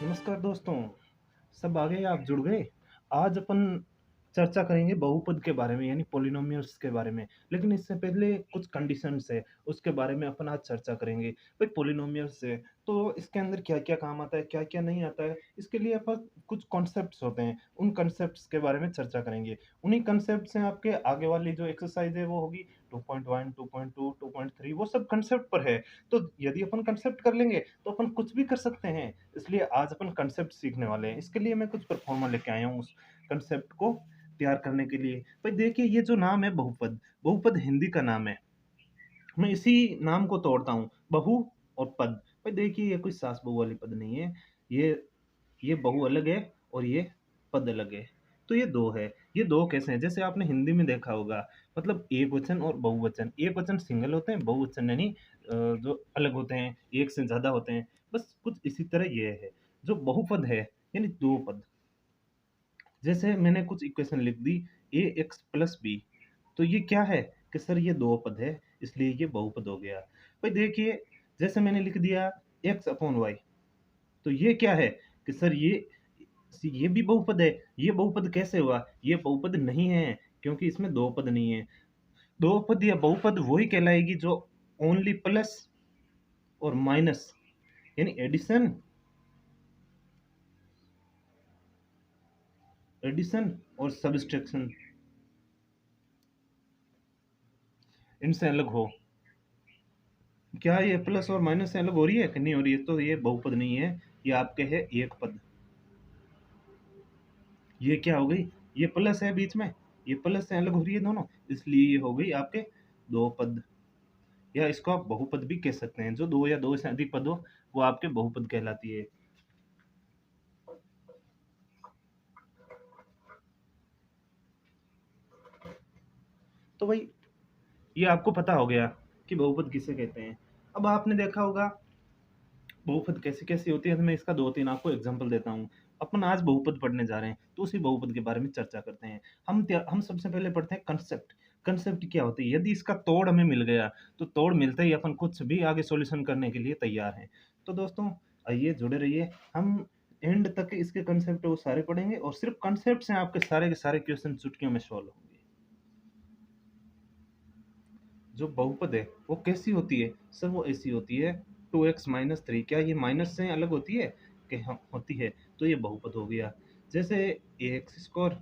नमस्कार दोस्तों, सब आ गए, आप जुड़ गए। आज अपन चर्चा करेंगे बहुपद के बारे में यानी पॉलिनोमियल्स के बारे में। लेकिन इससे पहले कुछ कंडीशंस है, उसके बारे में अपन आज चर्चा करेंगे। भाई पॉलिनोमियल्स है, तो इसके अंदर क्या-क्या काम आता है, क्या-क्या नहीं आता है, इसके लिए अपन कुछ कॉन्सेप्ट्स होते हैं, उन कॉन्सेप्ट्स के बारे में चर्चा करेंगे। उन्हीं कॉन्सेप्ट से आपके आगे वाली जो एक्सरसाइज़ है वो होगी 2.1, 2.2, 2.3 वो सब कॉन्सेप्ट पर है। तो यदि अपन कॉन्सेप्ट कर लेंगे, तो अपन कुछ भी कर सकते हैं। इसलिए आज अपन कंसेप्ट सीखने वाले हैं। इसके लिए मैं कुछ परफॉर्मा लेके आया हूँ उस कंसेप्ट को तैयार करने के लिए। भाई देखिए ये जो नाम है बहुपद, बहुपद हिंदी का नाम है। मैं इसी नाम को तोड़ता हूँ, बहु और पद। भाई देखिए ये कोई सास बहू वाली पद नहीं है। ये ये बहु अलग है और ये पद अलग है। तो ये 2 है। ये 2 कैसे हैं? जैसे आपने हिंदी में देखा होगा, मतलब एकवचन और बहुवचन। एकवचन सिंगल होते हैं, बहुवचन यानी जो अलग होते हैं, एक से ज़्यादा होते हैं। बस कुछ इसी तरह ये है। जो बहुपद है, यानी 2 पद। जैसे मैंने कुछ इक्वेशन लिख दी ax प्लस बी, तो ये क्या है कि सर ये 2 पद है, इसलिए ये बहुपद हो गया। भाई देखिए, जैसे मैंने लिख दिया x अपॉन वाई, तो ये क्या है कि सर ये भी बहुपद है। ये बहुपद कैसे हुआ? ये बहुपद नहीं है, क्योंकि इसमें 2 पद नहीं है। 2 पद या बहुपद वही कहलाएगी जो ओनली प्लस और माइनस यानी एडिशन और सब्सट्रैक्शन इनसे अलग हो। क्या ये प्लस और माइनस से अलग हो रही है कि नहीं हो रही है? तो ये बहुपद नहीं है, ये आपके है एक पद। ये क्या हो गई? ये प्लस है बीच में, ये प्लस से अलग हो रही है दोनों, इसलिए ये हो गई आपके 2 पद। या इसको आप बहुपद भी कह सकते हैं। जो 2 या 2 से अधिक पद हो, वो आपके बहुपद कहलाती है। तो भाई ये आपको पता हो गया कि बहुपद किसे कहते हैं। अब आपने देखा होगा बहुपद कैसी-कैसी होती है, तो मैं इसका 2-3 आपको एग्ज़ाम्पल देता हूँ। अपन आज बहुपद पढ़ने जा रहे हैं, तो उसी बहुपद के बारे में चर्चा करते हैं। हम सबसे पहले पढ़ते हैं कंसेप्ट। कंसेप्ट क्या होती है? यदि इसका तोड़ हमें मिल गया, तो तोड़ मिलते ही अपन कुछ भी आगे सॉल्यूशन करने के लिए तैयार हैं। तो दोस्तों आइए जुड़े रहिए, हम एंड तक इसके कंसेप्ट वो सारे पढ़ेंगे और सिर्फ़ कंसेप्ट से आपके सारे के सारे क्वेश्चन चुटकियों में सॉल्व होंगे। जो बहुपद है वो कैसी होती है? सर वो ऐसी होती है 2x माइनस थ्री। क्या ये माइनस से अलग होती है कि हाँ होती है? तो ये बहुपद हो गया। जैसे A X square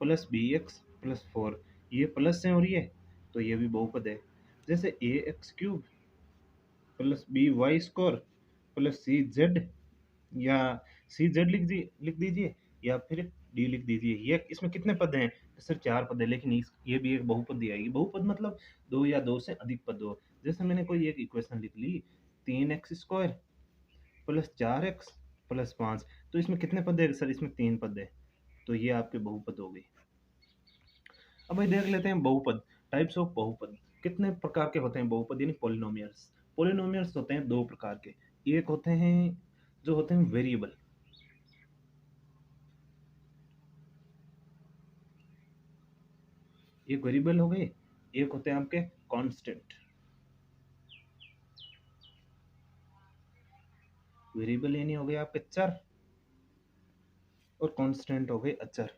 plus B X plus four, ये प्लस से हो रही है तो ये भी बहुपद है। जैसे A X cube plus B Y square plus C Z, या सी जेड लिख दीजिए या फिर डी लिख दीजिए। ये इसमें कितने पद हैं? सर 4 पद है, लेकिन ये भी एक बहुपद ही आएगी। बहुपद मतलब 2 या 2 से अधिक पद हो। जैसे मैंने कोई एक इक्वेशन लिख ली 3x square plus 4x plus 5, तो इसमें कितने पद है? सर इसमें 3 पद है, तो ये आपके बहुपद हो गई। अब भाई देख लेते हैं बहुपद, टाइप्स ऑफ बहुपद। कितने प्रकार के होते हैं बहुपद यानी पॉलिनोमियल्स? पॉलिनोमियल्स होते हैं 2 प्रकार के। एक होते हैं जो होते हैं वेरिएबल, एक वेरिएबल हो गए, एक होते हैं आपके कांस्टेंट। वेरिएबल यानी हो गए आपके चर और कांस्टेंट हो गए अचर।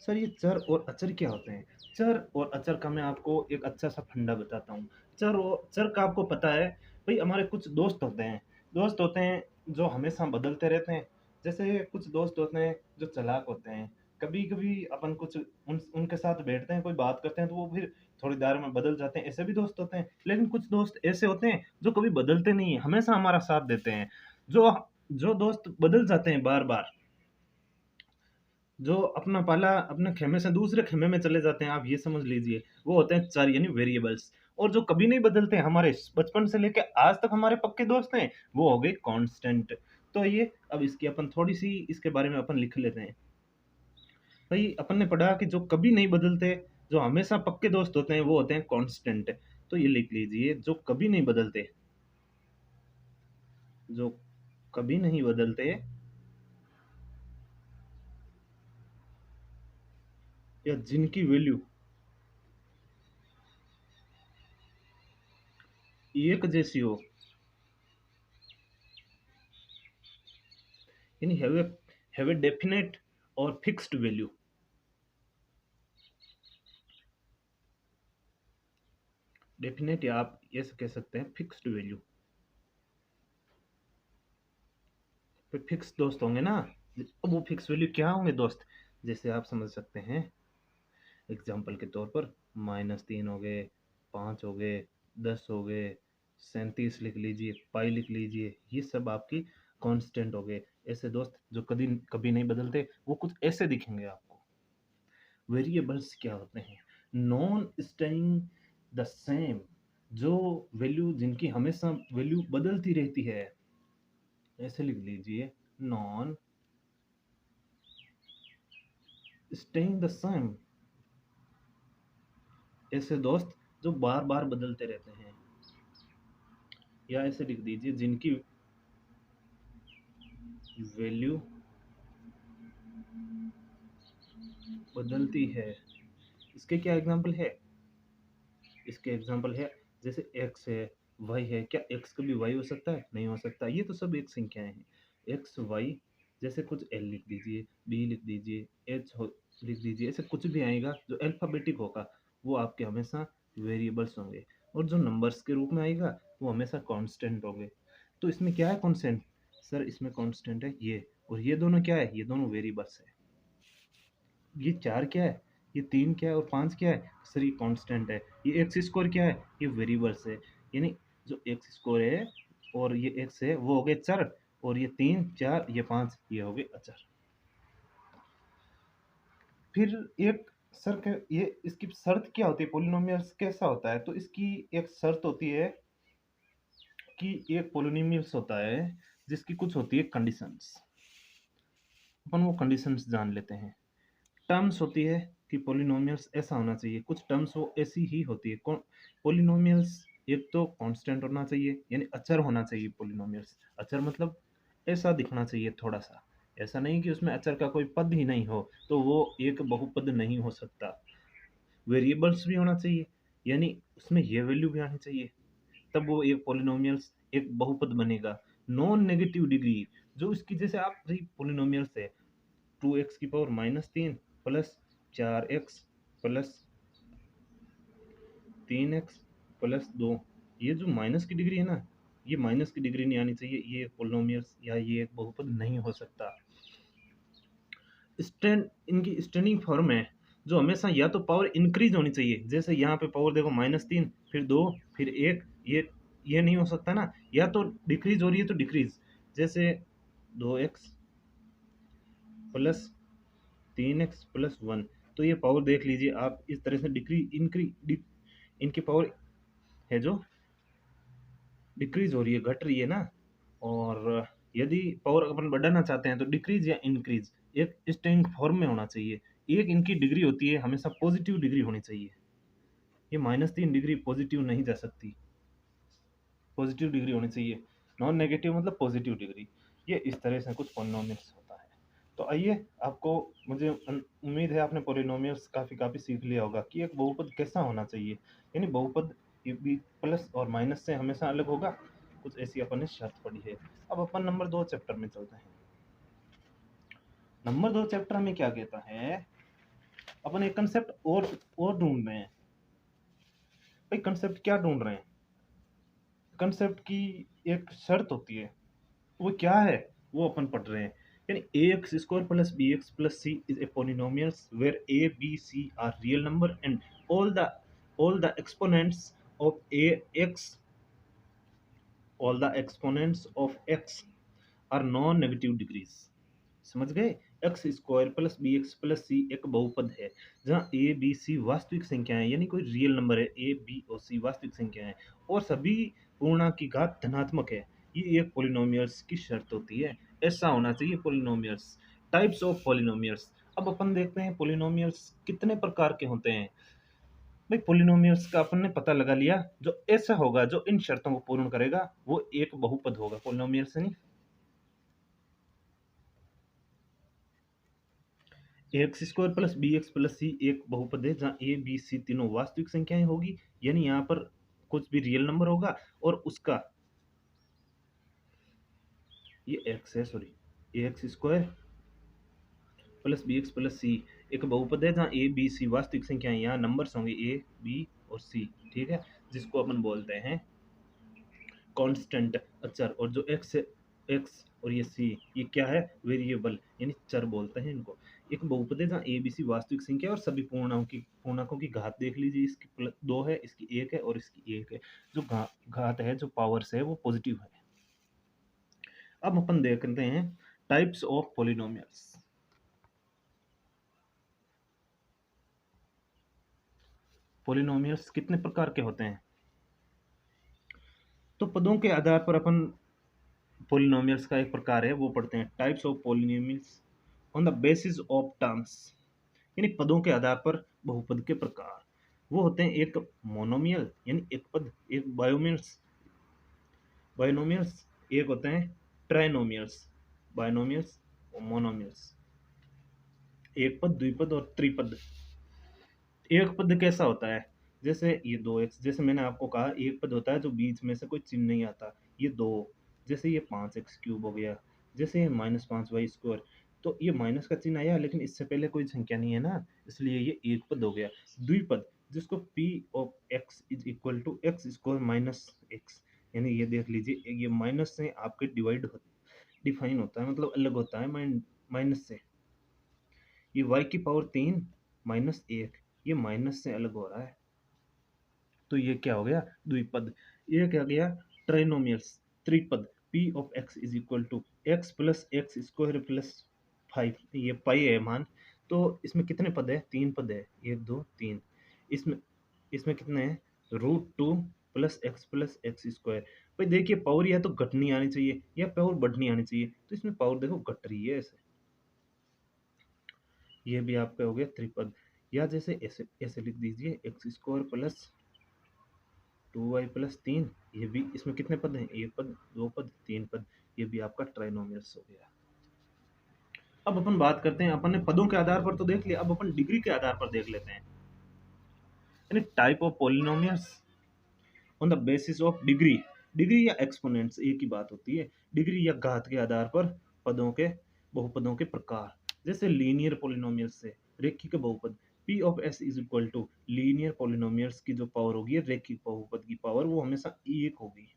सर ये चर और अचर क्या होते हैं? चर और अचर का मैं आपको एक अच्छा सा फंडा बताता हूँ। चर का आपको पता है, भाई हमारे कुछ दोस्त होते हैं जो हमेशा बदलते रहते हैं। जैसे कुछ दोस्त होते हैं जो चालाक होते हैं। कभी-कभी अपन कुछ उनके साथ बैठते हैं, कोई बात करते हैं तो वो फिर थोड़ी देर में बदल जाते हैं, ऐसे भी दोस्त होते हैं। लेकिन कुछ दोस्त ऐसे होते हैं जो कभी बदलते नहीं हैं, हमेशा हमारा साथ देते हैं। जो जो दोस्त बदल जाते हैं बार-बार, जो अपना पाला अपने खेमे से दूसरे खेमे में चले जाते हैं, आप ये समझ लीजिए, वो होते हैं चर यानी वेरिएबल्स। और जो कभी नहीं बदलते हैं, हमारे बचपन से लेके आज तक हमारे पक्के दोस्त हैं, वो हो गए कांस्टेंट। तो ये अब इसकी अपन थोड़ी-सी इसके बारे में अपन लिख लेते हैं। भाई अपन ने पढ़ा कि जो कभी नहीं बदलते, जो हमेशा पक्के दोस्त होते हैं, वो होते हैं कांस्टेंट। तो ये लिख लीजिए, जो कभी नहीं बदलते, जो कभी नहीं बदलते या जिनकी वैल्यू एक जैसी हो, यानी हैव ए डेफिनेट और फिक्स्ड वैल्यू। डेफिनेट या आप ये कह सकते हैं फिक्स्ड वैल्यू। फिर फिक्स दोस्त होंगे ना, अब वो फिक्स वैल्यू क्या होंगे दोस्त, जैसे आप समझ सकते हैं एग्जाम्पल के तौर पर -3 हो गए, 5 हो गए, 10 हो गए, 37 लिख लीजिए, पाई लिख लीजिए, ये सब आपकी कांस्टेंट हो गए। ऐसे दोस्त जो कभी कभी नहीं बदलते, वो कुछ ऐसे दिखेंगे आपको। वेरिएबल्स क्या होते हैं? नॉन स्टेइंग द सेम, जो वैल्यू जिनकी हमेशा वैल्यू बदलती रहती है, ऐसे लिख लीजिए नॉन स्टेइंग द सेम। ऐसे दोस्त जो बार बार बदलते रहते हैं, या ऐसे लिख दीजिए जिनकी वैल्यू बदलती है। इसके क्या एग्जाम्पल है? इसके एग्जाम्पल है जैसे x है, y है। क्या x कभी y हो सकता है? नहीं हो सकता। ये तो सब एक संख्याएं हैं, x y। जैसे कुछ l लिख दीजिए, b लिख दीजिए, लिख दीजिए, ऐसे कुछ भी आएगा जो अल्फाबेटिक होगा, वो आपके हमेशा वेरिएबल्स होंगे। और जो नंबर्स के रूप में आएगा वो हमेशा कांस्टेंट होंगे। तो इसमें क्या है कांस्टेंट? सर इसमें कांस्टेंट है ये, और ये दोनों क्या है? ये दोनों वेरिएबल्स है। ये 4 क्या है? ये 3 क्या है? और 5 क्या है? सर ये कांस्टेंट है। ये एक्स स्क्वायर क्या है? ये वेरिएबल्स है। यानी जो एक्स स्क्वायर है और ये एक्स है वो हो गए चर, और ये 3 4 ये 5 ये हो गए अचर। फिर एक सर के ये इसकी शर्त क्या होती है? पोलिनोमियल्स कैसा होता है? तो इसकी एक शर्त होती है कि एक पोलिनोमियल्स होता है जिसकी कुछ होती है कंडीशंस। अपन वो कंडीशंस जान लेते हैं। टर्म्स होती है कि पोलिनोमियल्स ऐसा होना चाहिए, कुछ टर्म्स वो ऐसी ही होती है। पोलिनोमियल्स एक तो कांस्टेंट होना चाहिए, यानी अचर होना चाहिए। पोलिनोमियल्स अचर मतलब ऐसा दिखना चाहिए थोड़ा सा, ऐसा नहीं कि उसमें अचर का कोई पद ही नहीं हो, तो वो एक बहुपद नहीं हो सकता। वेरिएबल्स भी होना चाहिए, यानी उसमें ये वैल्यू भी आनी चाहिए, तब वो एक पोलिनोमियल्स एक बहुपद बनेगा। नॉन नेगेटिव डिग्री, जो इसकी जैसे आप पोलिनोमियल्स है 2x⁻³ plus 4x plus 3x+2, ये जो माइनस की डिग्री है ना, ये माइनस की डिग्री नहीं आनी चाहिए, ये एक पोलिनोमियल्स या ये एक बहुपद नहीं हो सकता। इनकी स्टैंडिंग फॉर्म है जो हमेशा या तो पावर इंक्रीज होनी चाहिए, जैसे यहाँ पे पावर देखो -3 फिर 2 फिर 1, ये नहीं हो सकता ना। या तो डिक्रीज हो रही है तो डिक्रीज, जैसे 2x प्लस 3x+1, तो ये पावर देख लीजिए आप इस तरह से इनकी पावर है जो डिक्रीज हो रही है, घट रही है ना। और यदि पावर अपन बढ़ाना चाहते हैं तो डिक्रीज या इंक्रीज एक स्ट्रिंग फॉर्म में होना चाहिए। एक इनकी डिग्री होती है हमेशा पॉजिटिव डिग्री होनी चाहिए, ये -3 डिग्री पॉजिटिव नहीं जा सकती, पॉजिटिव डिग्री होनी चाहिए। नॉन नेगेटिव मतलब पॉजिटिव डिग्री। ये इस तरह से कुछ पॉलिनोमियल्स होता है। तो आइए आपको, मुझे उम्मीद है आपने पॉलिनोमियल्स काफ़ी सीख लिया होगा कि एक बहुपद कैसा होना चाहिए, यानी बहुपद ये भी प्लस और माइनस से हमेशा अलग होगा, कुछ ऐसी अपन ने शर्त पड़ी है। अब अपन नंबर 2 चैप्टर में चलते हैं। नंबर 2 चैप्टर में क्या कहता है? अपन एक कंसेप्ट और ढूंढ रहे हैं। भाई कंसेप्ट क्या ढूंढ रहे हैं? कंसेप्ट की एक शर्त होती है, वो क्या है वो अपन पढ़ रहे हैं। यानी ax² plus bx plus c is a polynomials where a b c are real number and all the exponents of ax all the exponents of x are non negative degrees. समझ गए? x² plus bx plus c एक बहुपद है जहाँ a b c वास्तविक संख्याएं, यानी कोई रियल नंबर है, a b और c वास्तविक संख्याएं, और सभी पूर्णांक की घात धनात्मक है। ये एक पोलिनोमियल्स की शर्त होती है, ऐसा होना चाहिए पोलिनोमियल्स। Types of polynomials. अब अपन देखते हैं पोलिनोमियल्स कितने प्रकार के होते हैं। भाई पोलिनोमियल्स का अपन ने पता लगा लिया, जो ऐसा होगा जो इन शर्तों को पूर्ण करेगा वो एक बहुपद होगा। पोलिनोमियल्स से नहीं, ax² plus bx plus c एक बहुपद है जहाँ a b c तीनों वास्तविक संख्याएं होगी, यानी यहाँ पर कुछ भी रियल नंबर होगा और उसका, ये x है sorry, A X square plus B X plus C एक बहुपद है जहाँ ए बी सी वास्तविक संख्याएं, यहाँ नंबर्स होंगे ए बी और सी, ठीक है, जिसको अपन बोलते हैं कांस्टेंट अचर, और जो एक्स एक्स और ये सी ये क्या है, वेरिएबल यानी चर बोलते हैं इनको। एक बहुपद है जहाँ ए बी सी वास्तविक संख्या और सभी पूर्णांकों की घात देख लीजिए, इसकी प्लस दो है, इसकी एक है और इसकी एक है, जो घात है जो पावर्स है वो पॉजिटिव है। अब अपन देखते हैं टाइप्स ऑफ पॉलिनोमियल्स। पॉलिनोमियल्स कितने प्रकार के होते हैं? तो पदों के आधार पर अपन पॉलिनोमियल्स का एक प्रकार है वो पढ़ते हैं, types of polynomials on the basis of terms, यानी पदों के आधार पर बहुपद के प्रकार वो होते हैं, एक मोनोमियल यानी एक पद, एक बायोनोमियल्स, एक होते हैं ट्राइनोमियल्स, बायोनोमियल्स और मोनोमियल्स, एक पद, द्विपद और त्रिपद। एक पद कैसा होता है, जैसे ये दो एक्स, जैसे मैंने आपको कहा एक पद होता है जो बीच में से कोई चिन्ह नहीं आता, ये दो, जैसे ये 5x³ हो गया, जैसे ये -5y², तो ये माइनस का चिन्ह आया लेकिन इससे पहले कोई संख्या नहीं है ना, इसलिए ये एक पद हो गया। द्विपद जिसको p of x is equal to x square minus x, यानी ये देख लीजिए ये माइनस से आपके डिफाइन होता है, मतलब अलग होता है माइनस से। ये y³ 3 माइनस एक, ये माइनस से अलग हो रहा है, तो ये क्या हो गया, द्विपद। ये क्या गया, ट्राइनोमियल्स, त्रिपद, p of x is equal to X plus X square plus 5, ये पाई है मान, तो इसमें कितने पद है, तीन पद है, 1 2 3, इसमें इसमें कितने हैं, √2 प्लस एक्स स्क्वायर। भाई देखिए पावर या तो घटनी आनी चाहिए या पावर बढ़नी आनी चाहिए, तो इसमें पावर देखो घट रही है ऐसे, ये भी आपका हो गया त्रिपद। या जैसे ऐसे ऐसे लिख दीजिए x² प्लस 2y+3, ये भी, इसमें कितने पद हैं, एक पद, दो पद, तीन पद, ये भी आपका ट्राइनोमियल्स हो गया। अब अपन बात करते हैं, अपन ने पदों के आधार पर तो देख लिया, अब अपन डिग्री के आधार पर देख लेते हैं, यानी type of polynomials on the basis of degree. Degree या एक्सपोनेंट्स एक ही बात होती है, डिग्री या घात के आधार पर पदों के बहुपदों के प्रकार, जैसे लीनियर पॉलिनोमियल्स से रेखिक बहुपद, p of s is equal to linear polynomials की जो पावर होगी रेखिक बहुपद की पावर वो हमेशा एक होगी,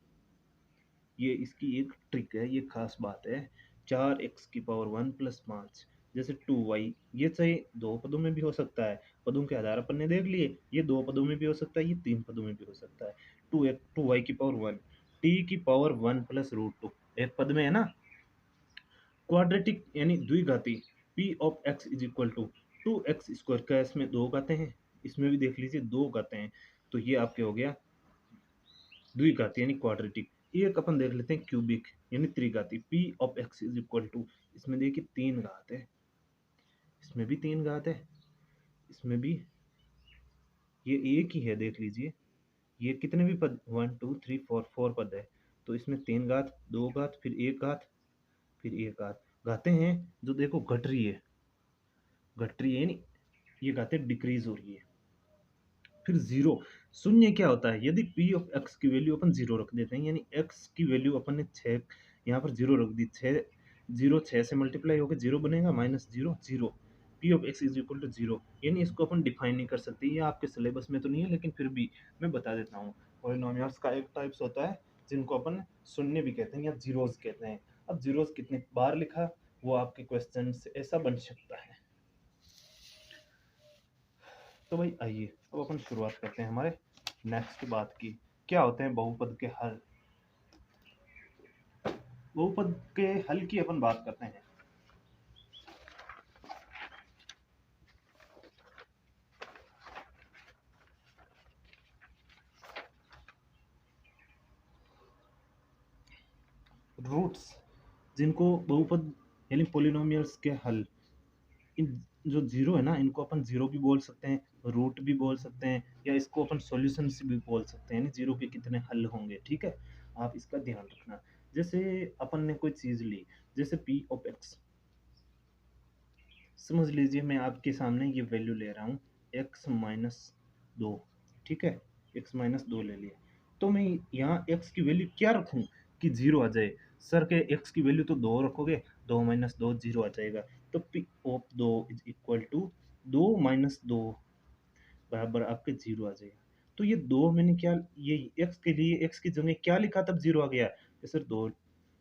ये इसकी एक ट्रिक है, ये खास बात है। 4x⁻1 + 5, जैसे 2y, ये चाहे दो पदों में भी हो सकता है, पदों के आधार अपन ने देख लिए, ये दो पदों में भी हो सकता है, ये तीन पदों में भी हो सकता है। 2y⁻1 t⁻1 + √2 एक पद में है ना। क्वाड्रेटिक यानी द्विघाती, p of x is equal to 2x², का इसमें दो घाते हैं, इसमें भी देख लीजिए दो घाते हैं, तो ये आपके हो गया द्विघाती यानी क्वाड्रेटिक। एक अपन देख लेते हैं क्यूबिक यानी त्रिघाती, p of x is equal to, इसमें देखिए तीन घात है, इसमें भी तीन घात है, इसमें भी, ये एक ही है देख लीजिए, ये कितने भी पद 1 2 3 4 पद है, तो इसमें तीन घात, दो घात, फिर एक घात, फिर एक घात, घातें हैं जो देखो घट रही है यानी ये घातें डिक्रीज हो रही है। फिर जीरो, शून्य क्या होता है, यदि p ऑफ x की वैल्यू अपन जीरो रख देते हैं, यानी x की वैल्यू अपन ने 6 यहाँ पर जीरो रख दी, 6 जीरो 6 से मल्टीप्लाई होकर जीरो बनेगा, -0 0, p of x is equal to 0, यानी इसको अपन डिफाइन नहीं कर सकते, ये आपके सिलेबस में तो नहीं है लेकिन फिर भी मैं बता देता हूँ। पॉलिनोमियल्स का एक टाइप्स होता है जिनको अपन शून्य भी कहते हैं या जीरोस कहते हैं। अब जीरोस कितने बार लिखा वो आपके क्वेश्चन से ऐसा बन सकता है। तो भाई आइए अब अपन शुरुआत करते हैं हमारे नेक्स्ट बात की, क्या होते हैं बहुपद के हल। बहुपद के हल की अपन बात करते हैं। रूट्स जिनको बहुपद यानी पॉलिनोमियल्स के हल, इन जो जीरो है ना इनको अपन जीरो भी बोल सकते हैं, रूट भी बोल सकते हैं, या इसको अपन सॉल्यूशन भी बोल सकते हैं, यानी जीरो के कितने हल होंगे, ठीक है, आप इसका ध्यान रखना। जैसे अपन ने कोई चीज ली, जैसे p ऑफ x, समझ लीजिए मैं आपके सामने ये वैल्यू ले रहा हूँ x-2, ठीक है, x-2 ले लिया, तो मैं यहाँ x की वैल्यू क्या रखूँ कि जीरो आ जाए, सर के x की वैल्यू तो 2 रखोगे, 2 माइनस 2 0 आ जाएगा। तो P of 2 is equal to 2 minus 2 बराबर आपके 0 आ जाएगा। तो ये 2 मैंने क्या, ये x के लिए x की जगह क्या लिखा तब 0 आ गया, ये सर 2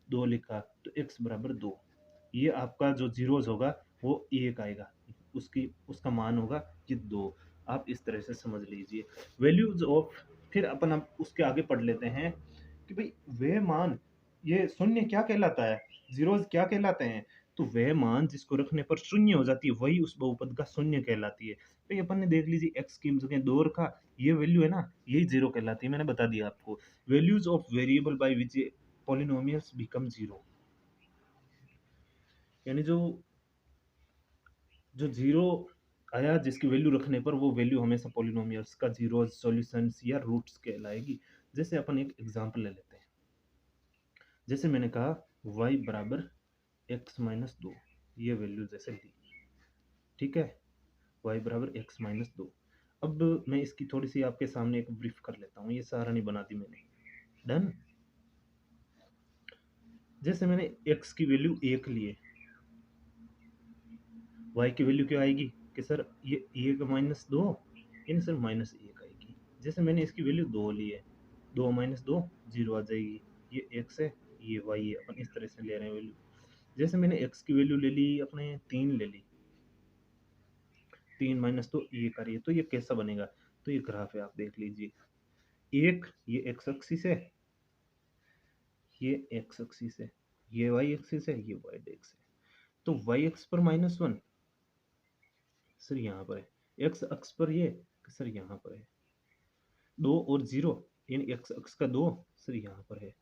2 लिखा तो x बराबर 2। ये आपका जो जीरोस होगा वो 1 आएगा, उसकी उसका मान होगा ये 2। आप इस तरह से समझ लीजिए वैल्यूज ऑफ। फिर अपन अब उसके आगे पढ़ लेते हैं कि भाई वे मान, ये शून्य क्या कहलाता है, जीरोस क्या कहलाते हैं, तो वह मान जिसको रखने पर शून्य हो जाती है वही उस बहुपद का शून्य कहलाती है। तो ये अपन ने देख लीजिए x की जगह 2 रखा, ये वैल्यू है ना, यही जीरो कहलाती है, मैंने बता दिया आपको। Values of variable by which polynomials become zero, यानी जो जो जीरो आया जिसकी वैल्यू रखने पर वो वैल्यू हमेशा पॉलिनोमियल्स का जीरो सॉल्यूशंस या रूट्स कहलाएगी। जैसे अपन एक एग्जांपल ले लेते हैं, जैसे मैंने कहा y बराबर x माइनस 2, ये वैल्यू जैसे ली, ठीक है, y बराबर x माइनस 2। अब मैं इसकी थोड़ी सी आपके सामने एक ब्रीफ कर लेता हूँ, ये सारणी बना दी मैंने, डन। जैसे मैंने x की वैल्यू 1 ली है, y की वैल्यू क्या आएगी कि सर ये 1 माइनस 2, यानी सर माइनस 1 आएगी। जैसे मैंने इसकी वैल्यू 2 ली है, 2 माइनस 2 0 आ जाएगी, ये x है ये y है, अपन इस तरह से ले रहे हैं वैल्यू। जैसे मैंने x की वैल्यू ले ली अपने 3 ले ली, 3 माइनस 2 1 आ रही है, तो ये कैसा बनेगा, तो ये ग्राफ है आप देख लीजिए, एक ये x एक्सिस है, ये x एक्सिस है, ये y एक्सिस है, ये y एक्सिस है। तो y एक्स पर -1 सर यहाँ पर है, x अक्ष पर ये सर यहाँ पर है, 2 और 0 यानी x अक्ष का 2 सर यहाँ पर है,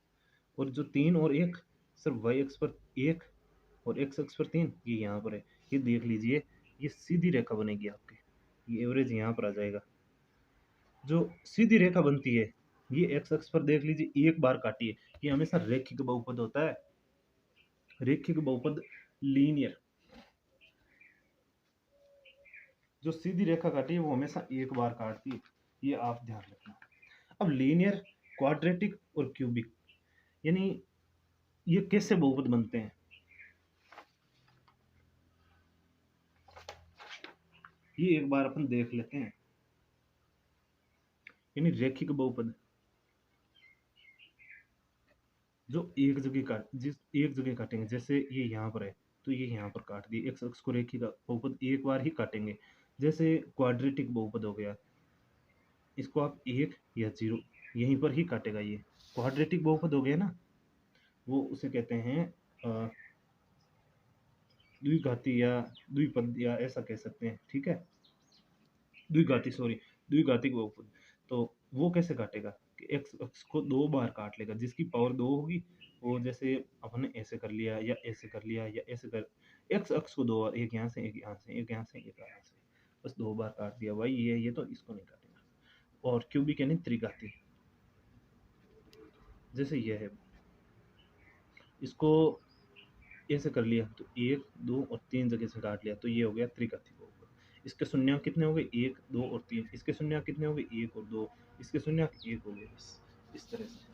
और जो 3 और 1 सर y अक्ष पर 1 और x अक्ष पर 3 ये यहाँ पर है। ये देख लीजिए ये सीधी रेखा बनेगी आपकी, ये एवरेज यहाँ पर आ जाएगा। जो सीधी रेखा बनती है ये x अक्ष पर देख लीजिए एक बार काटी है, ये हमेशा रैखिक बहुपद होता है, रैखिक बहुपद लीनियर, जो सीधी रेखा काटी है वो हमेशा एक बार काटती है, ये आप ध्यान रखना। अब लीनियर, क्वाड्रेटिक और क्यूबिक, यानी ये कैसे बहुपद बनते हैं, ये एक बार अपन देख लेते हैं। यानी रैखिक बहुपद जो एक जगह काट, जिस एक जगह काटेंगे, जैसे ये यहाँ पर है तो ये यहाँ पर काट दिए, एक्स अक्ष को रैखिक बहुपद एक बार ही काटेंगे। जैसे क्वाड्रेटिक बहुपद हो गया, इसको आप एक या जीरो यहीं पर ही काटेगा, ये क्वाड्रेटिक बहुपद हो गया ना, वो उसे कहते हैं द्विघाती या द्विपद या ऐसा कह सकते हैं, ठीक है, द्विघाती सॉरी, द्विघातिक बहुपद। तो वो कैसे काटेगा कि एक्स अक्ष को 2 बार काट लेगा, जिसकी पावर 2 होगी, वो जैसे अपने ऐसे कर लिया या ऐसे कर लिया या ऐसे कर, एक्स अक्ष को 2 बार, एक यहाँ से एक यहाँ से एक यहाँ से एक यहाँ से, बस 2 बार काट दिया भाई, ये तो इसको नहीं काटेगा। और क्यूबिक यानी त्रिघाती, जैसे ये है, इसको ऐसे कर लिया तो 1 2 और 3 जगह से काट लिया, तो ये हो गया त्रिघाती बहुपद। इसके शून्य कितने हो गए, 1 2 और 3, इसके शून्य कितने हो गए, 1 और 2, इसके शून्य 1 हो गए, बस इस तरह से।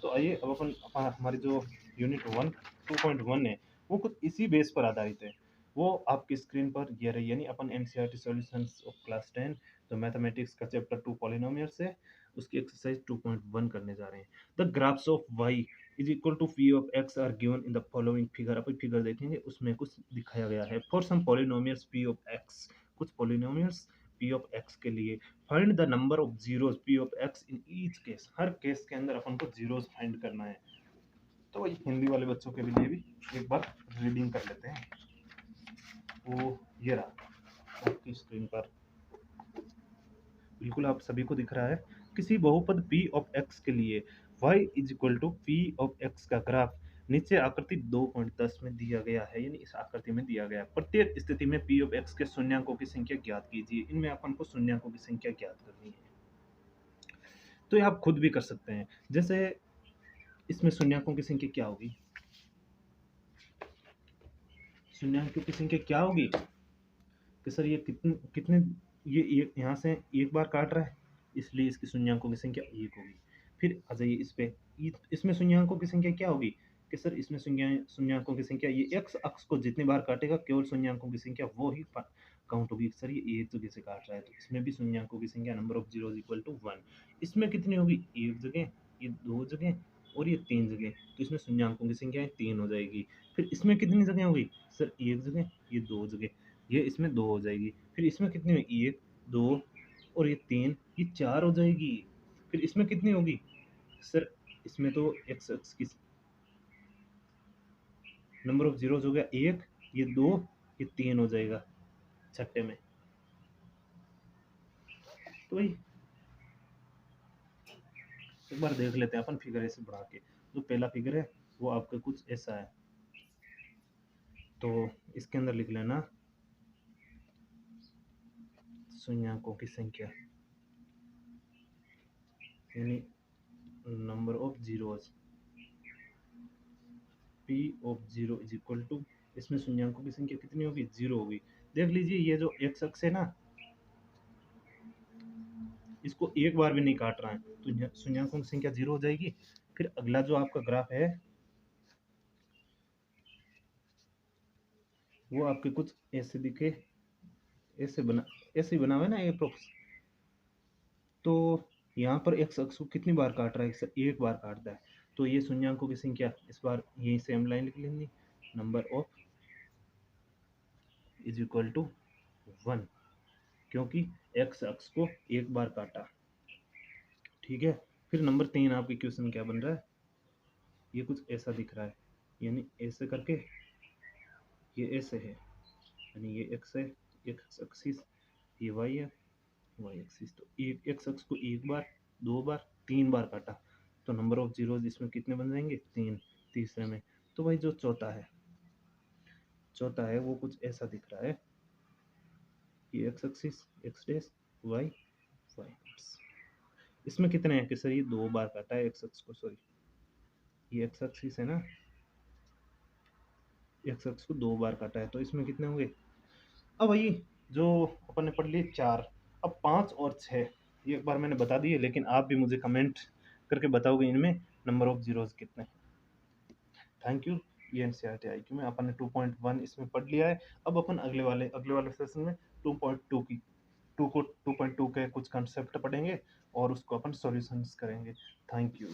तो आइए अब अपन हमारी जो यूनिट 2.1 है वो कुछ इसी बेस पर आधारित है, वो आपकी स्क्रीन पर ये रही, यानी अपन एनसीईआरटी सॉल्यूशंस ऑफ क्लास 10 तो मैथमेटिक्स का चैप्टर 2 पॉलिनोमियल्स है, उसकी एक्सरसाइज 2.1 करने जा रहे हैं। The graphs of y is equal to P of x are given in the following figure. अपन फिगर देखेंगे उसमें कुछ दिखाया गया है, for some polynomials P of x, कुछ पॉलिनोमियल्स पी ऑफ एक्स के लिए find the number of zeros P of x in each case, हर केस के अंदर अपन को जीरोस फाइंड करना है। तो वही हिंदी वाले बच्चों के लिए भी एक बार रीडिंग कर लेते हैं। वो ये रहा आपकी स्क्रीन पर, बिल्कुल आप सभी को दिख रहा है। किसी बहुपद p ऑफ x के लिए y is equal to p of x का ग्राफ नीचे आकृति 2.10 में दिया गया है, यानी इस आकृति में दिया गया है। प्रत्येक स्थिति में p ऑफ x के शून्यकों की संख्या ज्ञात कीजिए। इनमें अपन को शून्यकों की संख्या ज्ञात करनी है, तो ये आप खुद भी कर सकते हैं। जैसे इसमें शून्यकों की संख्या क्या होगी, शून्यकों की संख्या क्या होगी कि सर ये कितने कितने, ये यहाँ से एक बार काट रहा है इसलिए इसकी शून्यकों की संख्या 1 होगी। फिर आ जाइए इस पे, इसमें शून्यकों की संख्या क्या होगी कि सर इसमें शून्याङ्कों की संख्या ये एक्स अक्ष को जितनी बार काटेगा केवल शून्याङ्कों की संख्या वो ही काउंट होगी। सर ये एक जगह से काट रहा है तो इसमें भी शून्याङ्कों की संख्या number of zeros equal to 1। इसमें कितनी होगी, एक जगह, ये दो जगह और ये तीन जगह, तो इसमें शून्याङ्कों की संख्या 3 हो जाएगी। फिर इसमें कितनी जगह होगी, सर एक जगह, ये दो जगह, ये इसमें 2 हो जाएगी। फिर इसमें कितनी होगी, 1 2 और ये 3, ये 4 हो जाएगी। फिर इसमें कितनी होगी, सर इसमें तो एक्स अक्ष की नंबर ऑफ जीरोज हो गया 1, ये 2, ये 3 हो जाएगा छठे में। तो भाई एक बार देख लेते हैं अपन फिगर ऐसे बढ़ा के। जो पहला फिगर है वो आपका कुछ ऐसा है, तो इसके अंदर लिख लेना शून्याङ्कों की संख्या यानी number of zeros, P of zero is equal to, इसमें शून्याङ्कों की संख्या कितनी होगी, 0 होगी। देख लीजिए ये जो एक्स अक्ष है ना, इसको एक बार भी नहीं काट रहा है तो शून्याङ्कों की संख्या 0 हो जाएगी। फिर अगला जो आपका ग्राफ है वो आपके कुछ ऐसे दिखे, ऐसे बना हुआ है ना अप्रोक्स। तो यहाँ पर एक्स अक्ष को कितनी बार काट रहा है, एक बार काटता है, तो ये शून्याङ्कों की संख्या इस बार यही सेम लाइन लिख लेंगे, number of is equal to 1, क्योंकि एक्स अक्ष को एक बार काटा। ठीक है। फिर नंबर 3 आपके क्वेश्चन क्या बन रहा है, ये कुछ ऐसा दिख रहा है, यानी ऐसे करके ये ऐसे है, यानी ये एक्स है, एक्स एक्सिस, ये वाई है, वाई एक्सिस। तो एक एक्स अक्ष को एक बार, दो बार, 3 बार काटा, तो नंबर ऑफ जीरोज इसमें कितने बन जाएंगे, 3 तीसरे में। तो भाई जो चौथा है वो कुछ ऐसा दिख रहा है, ये x axis, x dash, y, y. इसमें कितने हैं कि सर ये 2 बार काटा है एक्स अक्ष को, सॉरी ये एक्स एक्सिस है ना, एक्स अक्ष को 2 बार काटा है, तो इसमें कितने होंगे। अब वही जो अपन ने पढ़ लिए 4, अब 5 और 6 ये एक बार मैंने बता दिए, लेकिन आप भी मुझे कमेंट करके बताओगे इनमें नंबर ऑफ जीरोज कितने। Thank you. ये एनसीईआरटी आईक्यू में अपन ने 2.1 इसमें पढ़ लिया है। अब अपन अगले वाले सेशन में 2.2 की 2.2 के कुछ कंसेप्ट पढ़ेंगे और उसको अपन सॉल्यूशंस करेंगे। Thank you.